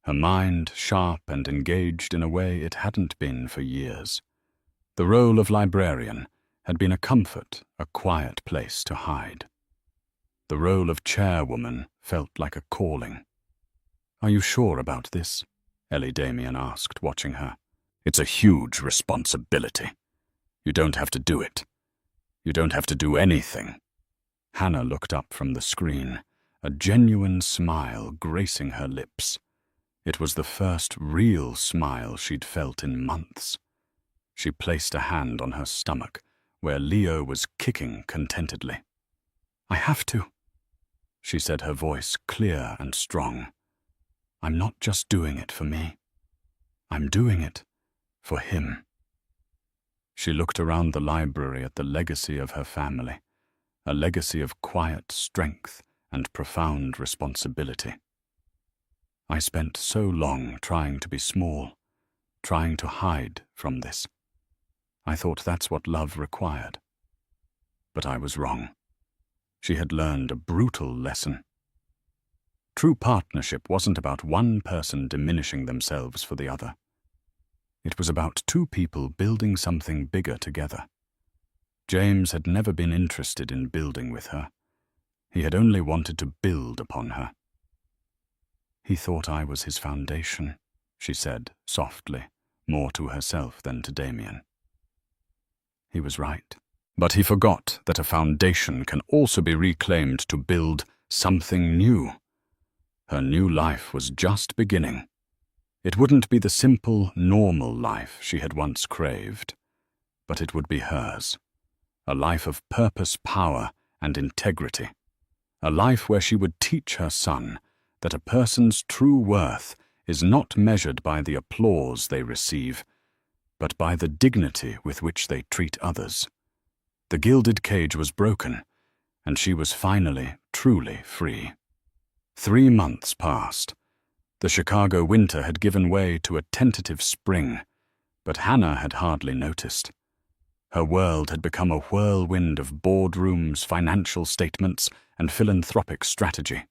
her mind sharp and engaged in a way it hadn't been for years. The role of librarian had been a comfort, a quiet place to hide. The role of chairwoman felt like a calling. "Are you sure about this?" Ellie Damien asked, watching her. "It's a huge responsibility. You don't have to do it. You don't have to do anything." Hannah looked up from the screen, a genuine smile gracing her lips. It was the first real smile she'd felt in months. She placed a hand on her stomach, where Leo was kicking contentedly. "I have to," she said, her voice clear and strong. "I'm not just doing it for me. I'm doing it for him." She looked around the library at the legacy of her family, a legacy of quiet strength and profound responsibility. "I spent so long trying to be small, trying to hide from this. I thought that's what love required. But I was wrong." She had learned a brutal lesson. True partnership wasn't about one person diminishing themselves for the other. It was about two people building something bigger together. James had never been interested in building with her. He had only wanted to build upon her. "He thought I was his foundation," she said softly, more to herself than to Damien. He was right. But he forgot that a foundation can also be reclaimed to build something new. Her new life was just beginning. It wouldn't be the simple, normal life she had once craved, but it would be hers. A life of purpose, power, and integrity. A life where she would teach her son that a person's true worth is not measured by the applause they receive, but by the dignity with which they treat others. The gilded cage was broken, and she was finally, truly free. 3 months passed. The Chicago winter had given way to a tentative spring, but Hannah had hardly noticed. Her world had become a whirlwind of boardrooms, financial statements, and philanthropic strategy.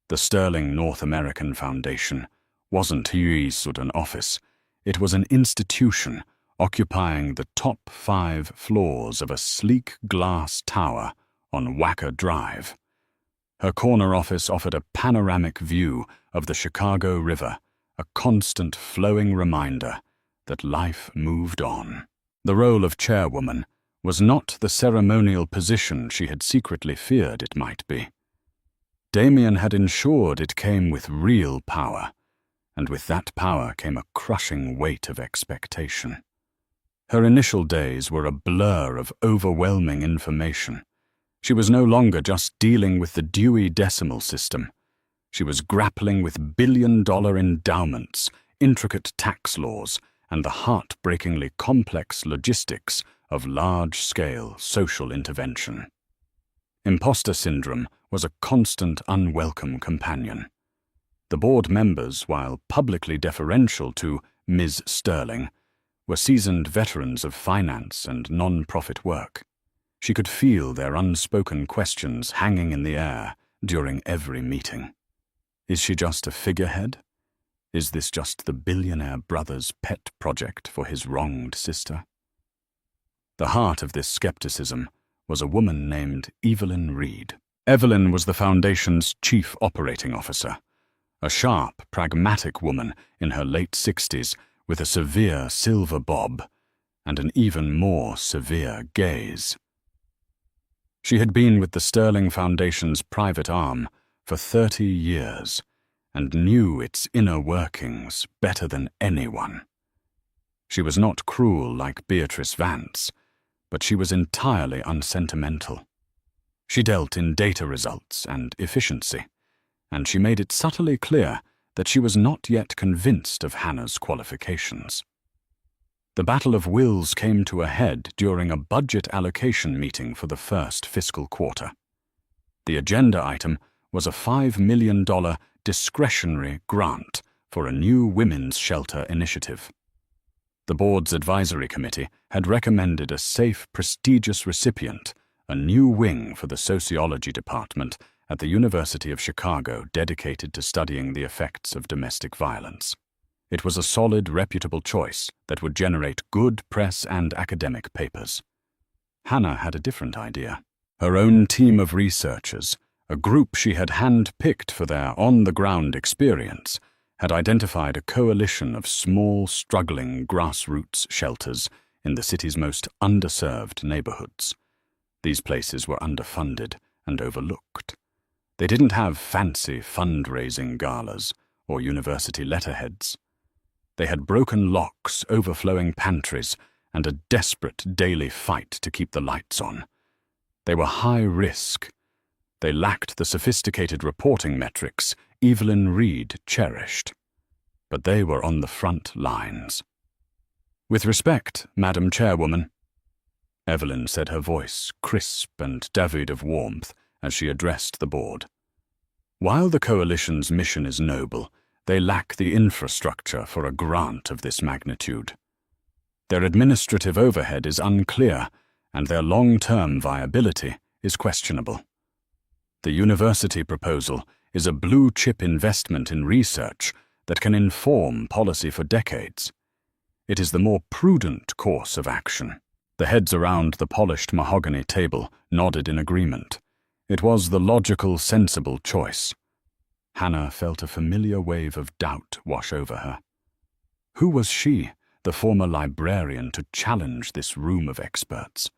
The sterling North American Foundation wasn't an office. It was an institution occupying the top 5 floors of a sleek glass tower on Wacker Drive. Her corner office offered a panoramic view of the Chicago River, a constant flowing reminder that life moved on. The role of chairwoman was not the ceremonial position she had secretly feared it might be. Damien had ensured it came with real power, and with that power came a crushing weight of expectation. Her initial days were a blur of overwhelming information. She was no longer just dealing with the Dewey Decimal System. She was grappling with billion-dollar endowments, intricate tax laws, and the heartbreakingly complex logistics of large-scale social intervention. Imposter syndrome was a constant unwelcome companion. The board members, while publicly deferential to Ms. Sterling, were seasoned veterans of finance and non-profit work. She could feel their unspoken questions hanging in the air during every meeting. Is she just a figurehead? Is this just the billionaire brother's pet project for his wronged sister? The heart of this skepticism was a woman named Evelyn Reed. Evelyn was the Foundation's chief operating officer, a sharp, pragmatic woman in her late 60s with a severe silver bob and an even more severe gaze. She had been with the Sterling Foundation's private arm for 30 years and knew its inner workings better than anyone. She was not cruel like Beatrice Vance, but she was entirely unsentimental. She dealt in data results and efficiency, and she made it subtly clear that she was not yet convinced of Hannah's qualifications. The battle of wills came to a head during a budget allocation meeting for the first fiscal quarter. The agenda item was a $5 million discretionary grant for a new women's shelter initiative. The board's advisory committee had recommended a safe, prestigious recipient, a new wing for the sociology department at the University of Chicago dedicated to studying the effects of domestic violence. It was a solid, reputable choice that would generate good press and academic papers. Hannah had a different idea. Her own team of researchers, a group she had hand-picked for their on-the-ground experience, had identified a coalition of small, struggling grassroots shelters in the city's most underserved neighborhoods. These places were underfunded and overlooked. They didn't have fancy fundraising galas or university letterheads. They had broken locks, overflowing pantries, and a desperate daily fight to keep the lights on. They were high risk. They lacked the sophisticated reporting metrics Evelyn Reed cherished. But they were on the front lines. "With respect, Madam Chairwoman," Evelyn said, her voice crisp and devoid of warmth as she addressed the board. "While the Coalition's mission is noble, they lack the infrastructure for a grant of this magnitude. Their administrative overhead is unclear, and their long-term viability is questionable. The university proposal is a blue-chip investment in research that can inform policy for decades. It is the more prudent course of action." The heads around the polished mahogany table nodded in agreement. It was the logical, sensible choice. Hannah felt a familiar wave of doubt wash over her. Who was she, the former librarian, to challenge this room of experts?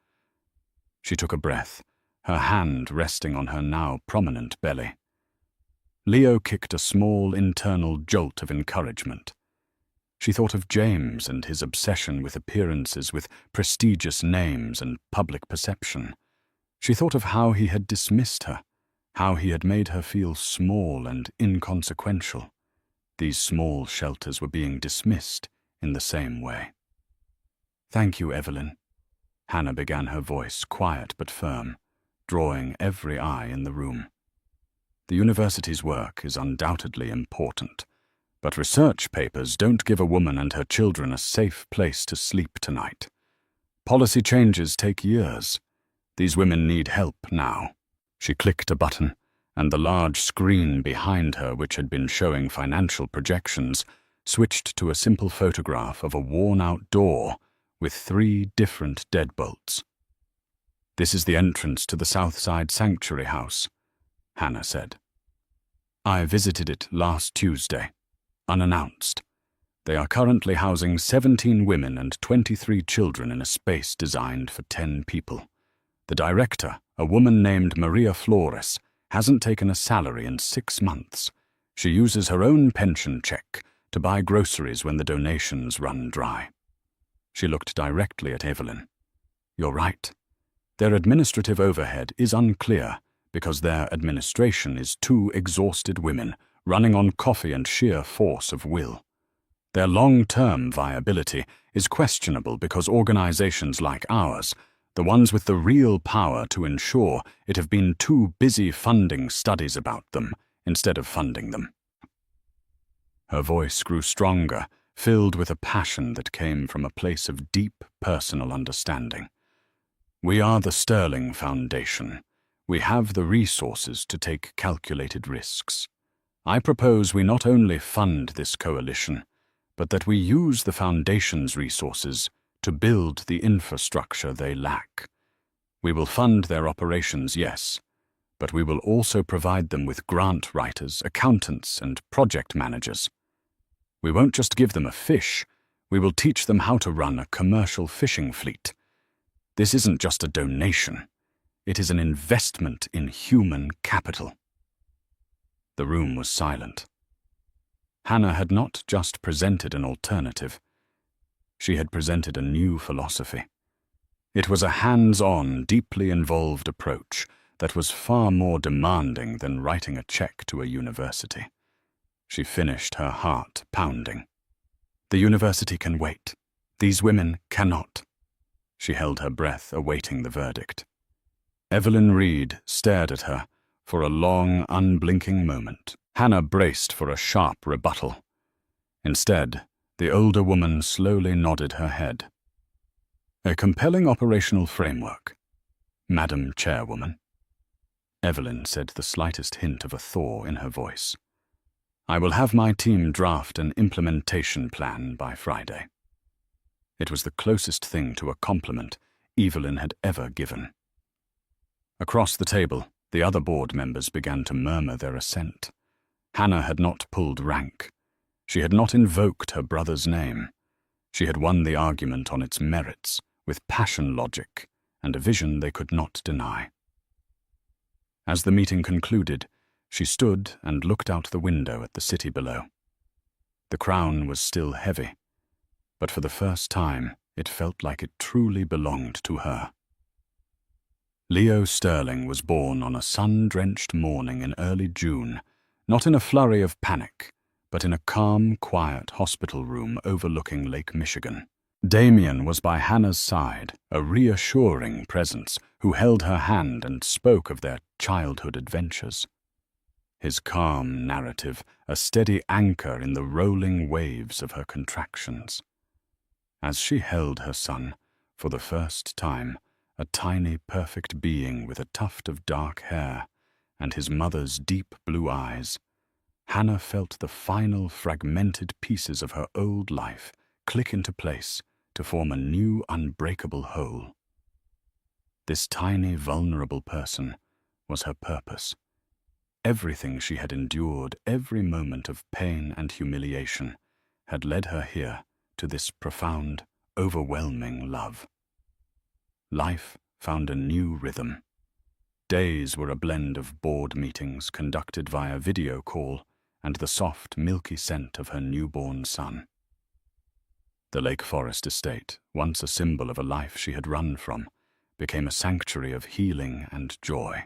She took a breath, her hand resting on her now prominent belly. Leo kicked a small internal jolt of encouragement. She thought of James and his obsession with appearances, with prestigious names and public perception. She thought of how he had dismissed her, how he had made her feel small and inconsequential. These small shelters were being dismissed in the same way. "Thank you, Evelyn." Hannah began, her voice quiet but firm, drawing every eye in the room. "The university's work is undoubtedly important, but research papers don't give a woman and her children a safe place to sleep tonight. Policy changes take years. These women need help now." She clicked a button, and the large screen behind her, which had been showing financial projections, switched to a simple photograph of a worn-out door with 3 different deadbolts. "This is the entrance to the Southside Sanctuary House," Hannah said. "I visited it last Tuesday, unannounced. They are currently housing 17 women and 23 children in a space designed for 10 people. The director, a woman named Maria Flores, hasn't taken a salary in 6 months. She uses her own pension check to buy groceries when the donations run dry." She looked directly at Evelyn. "You're right. Their administrative overhead is unclear because their administration is 2 exhausted women running on coffee and sheer force of will. Their long-term viability is questionable because organizations like ours, the ones with the real power to ensure it, have been too busy funding studies about them instead of funding them." Her voice grew stronger, filled with a passion that came from a place of deep personal understanding. "We are the Sterling Foundation. We have the resources to take calculated risks. I propose we not only fund this coalition, but that we use the Foundation's resources to build the infrastructure they lack. We will fund their operations, yes, but we will also provide them with grant writers, accountants, and project managers. We won't just give them a fish, we will teach them how to run a commercial fishing fleet. This isn't just a donation, it is an investment in human capital." The room was silent. Hannah had not just presented an alternative. She had presented a new philosophy. It was a hands-on, deeply involved approach that was far more demanding than writing a check to a university. She finished, her heart pounding. "The university can wait. These women cannot." She held her breath, awaiting the verdict. Evelyn Reed stared at her for a long, unblinking moment. Hannah braced for a sharp rebuttal. Instead, the older woman slowly nodded her head. "A compelling operational framework, Madam Chairwoman." Evelyn said, the slightest hint of a thaw in her voice. "I will have my team draft an implementation plan by Friday." It was the closest thing to a compliment Evelyn had ever given. Across the table, the other board members began to murmur their assent. Hannah had not pulled rank. She had not invoked her brother's name. She had won the argument on its merits, with passion logic and a vision they could not deny. As the meeting concluded, she stood and looked out the window at the city below. The crown was still heavy, but for the first time it felt like it truly belonged to her. Leo Sterling was born on a sun-drenched morning in early June, not in a flurry of panic, but in a calm, quiet hospital room overlooking Lake Michigan. Damien was by Hannah's side, a reassuring presence who held her hand and spoke of their childhood adventures. His calm narrative, a steady anchor in the rolling waves of her contractions. As she held her son, for the first time, a tiny, perfect being with a tuft of dark hair and his mother's deep blue eyes, Hannah felt the final fragmented pieces of her old life click into place to form a new unbreakable whole. This tiny, vulnerable person was her purpose. Everything she had endured, every moment of pain and humiliation, had led her here to this profound, overwhelming love. Life found a new rhythm. Days were a blend of board meetings conducted via video call and the soft, milky scent of her newborn son. The Lake Forest estate, once a symbol of a life she had run from, became a sanctuary of healing and joy.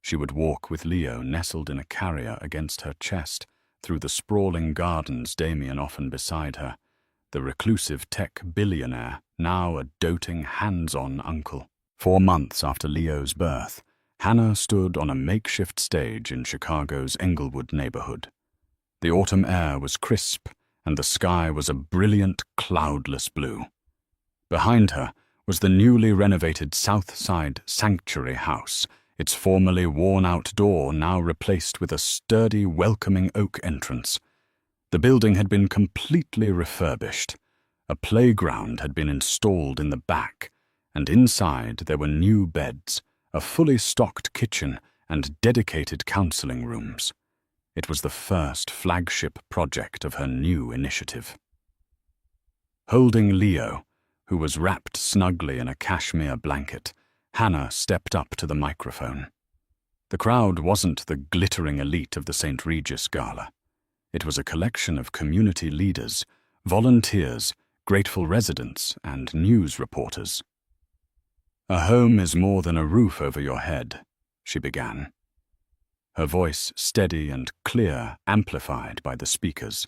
She would walk with Leo nestled in a carrier against her chest through the sprawling gardens, Damien often beside her, the reclusive tech billionaire, now a doting, hands-on uncle. 4 months after Leo's birth, Hannah stood on a makeshift stage in Chicago's Englewood neighborhood. The autumn air was crisp, and the sky was a brilliant, cloudless blue. Behind her was the newly renovated South Side Sanctuary House, its formerly worn-out door now replaced with a sturdy, welcoming oak entrance. The building had been completely refurbished. A playground had been installed in the back, and inside there were new beds, a fully stocked kitchen, and dedicated counseling rooms. It was the first flagship project of her new initiative. Holding Leo, who was wrapped snugly in a cashmere blanket, Hannah stepped up to the microphone. The crowd wasn't the glittering elite of the St. Regis Gala. It was a collection of community leaders, volunteers, grateful residents, and news reporters. "A home is more than a roof over your head," she began. Her voice steady and clear, amplified by the speakers.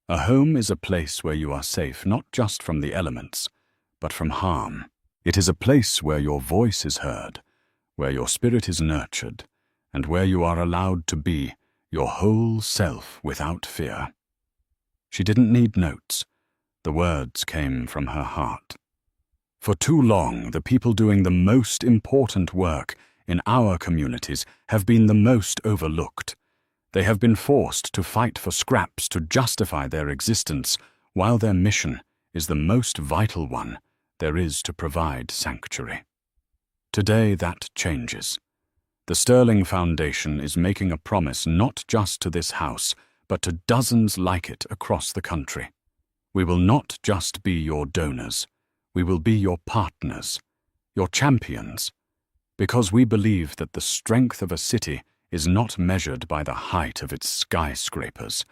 "A home is a place where you are safe not just from the elements, but from harm. It is a place where your voice is heard, where your spirit is nurtured, and where you are allowed to be your whole self without fear." She didn't need notes. The words came from her heart. For too long, the people doing the most important work in our communities have been the most overlooked. They have been forced to fight for scraps to justify their existence, while their mission is the most vital one there is to provide sanctuary. Today that changes. The Sterling Foundation is making a promise not just to this house, but to dozens like it across the country. We will not just be your donors. We will be your partners, your champions, because we believe that the strength of a city is not measured by the height of its skyscrapers,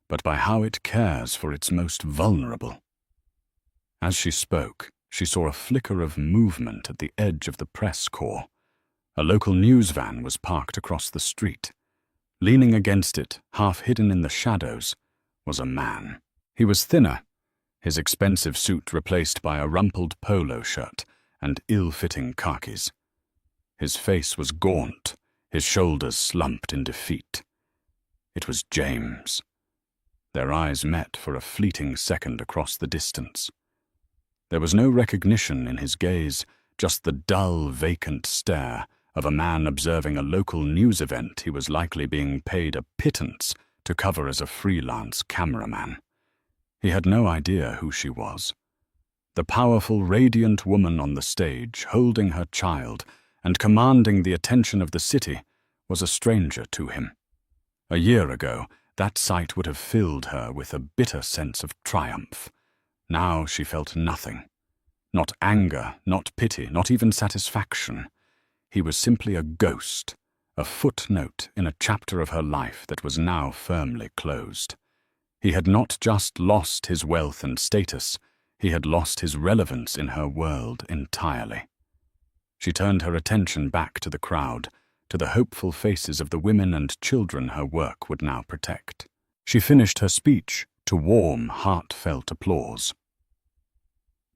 but by how it cares for its most vulnerable. As she spoke, she saw a flicker of movement at the edge of the press corps. A local news van was parked across the street. Leaning against it, half hidden in the shadows, was a man. He was thinner, his expensive suit replaced by a rumpled polo shirt and ill-fitting khakis. His face was gaunt, his shoulders slumped in defeat. It was James. Their eyes met for a fleeting second across the distance. There was no recognition in his gaze, just the dull, vacant stare of a man observing a local news event he was likely being paid a pittance to cover as a freelance cameraman. He had no idea who she was. The powerful, radiant woman on the stage, holding her child and commanding the attention of the city, was a stranger to him. A year ago, that sight would have filled her with a bitter sense of triumph. Now she felt nothing. Not anger, not pity, not even satisfaction. He was simply a ghost, a footnote in a chapter of her life that was now firmly closed. He had not just lost his wealth and status, he had lost his relevance in her world entirely. She turned her attention back to the crowd, to the hopeful faces of the women and children her work would now protect. She finished her speech to warm, heartfelt applause.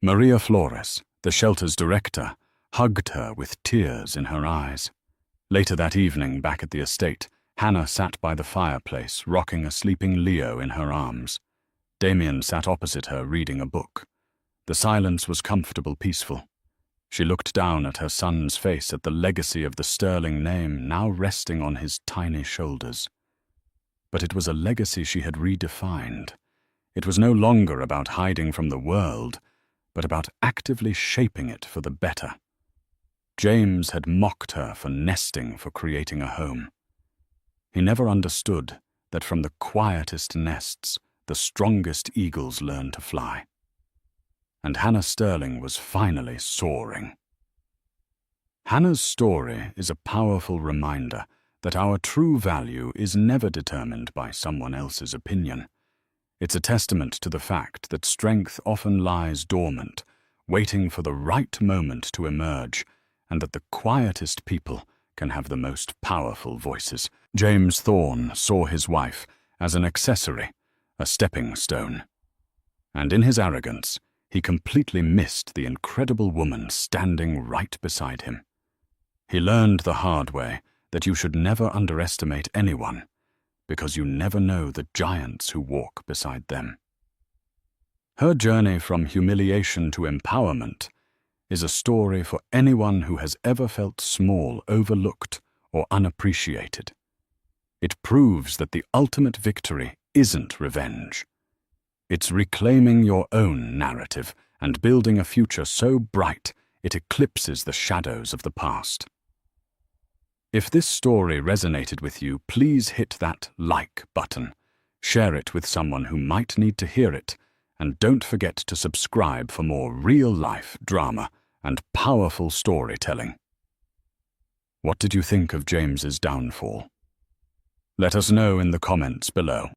Maria Flores, the shelter's director, hugged her with tears in her eyes. Later that evening, back at the estate, Hannah sat by the fireplace, rocking a sleeping Leo in her arms. Damien sat opposite her, reading a book. The silence was comfortable, peaceful. She looked down at her son's face, at the legacy of the Sterling name now resting on his tiny shoulders. But it was a legacy she had redefined. It was no longer about hiding from the world, but about actively shaping it for the better. James had mocked her for nesting, for creating a home. He never understood that from the quietest nests, the strongest eagles learn to fly. And Hannah Sterling was finally soaring. Hannah's story is a powerful reminder that our true value is never determined by someone else's opinion. It's a testament to the fact that strength often lies dormant, waiting for the right moment to emerge, and that the quietest people can have the most powerful voices. James Thorne saw his wife as an accessory, a stepping stone. And in his arrogance, he completely missed the incredible woman standing right beside him. He learned the hard way that you should never underestimate anyone, because you never know the giants who walk beside them. Her journey from humiliation to empowerment is a story for anyone who has ever felt small, overlooked, or unappreciated. It proves that the ultimate victory isn't revenge. It's reclaiming your own narrative and building a future so bright it eclipses the shadows of the past. If this story resonated with you, please hit that like button, share it with someone who might need to hear it, and don't forget to subscribe for more real-life drama and powerful storytelling. What did you think of James's downfall? Let us know in the comments below.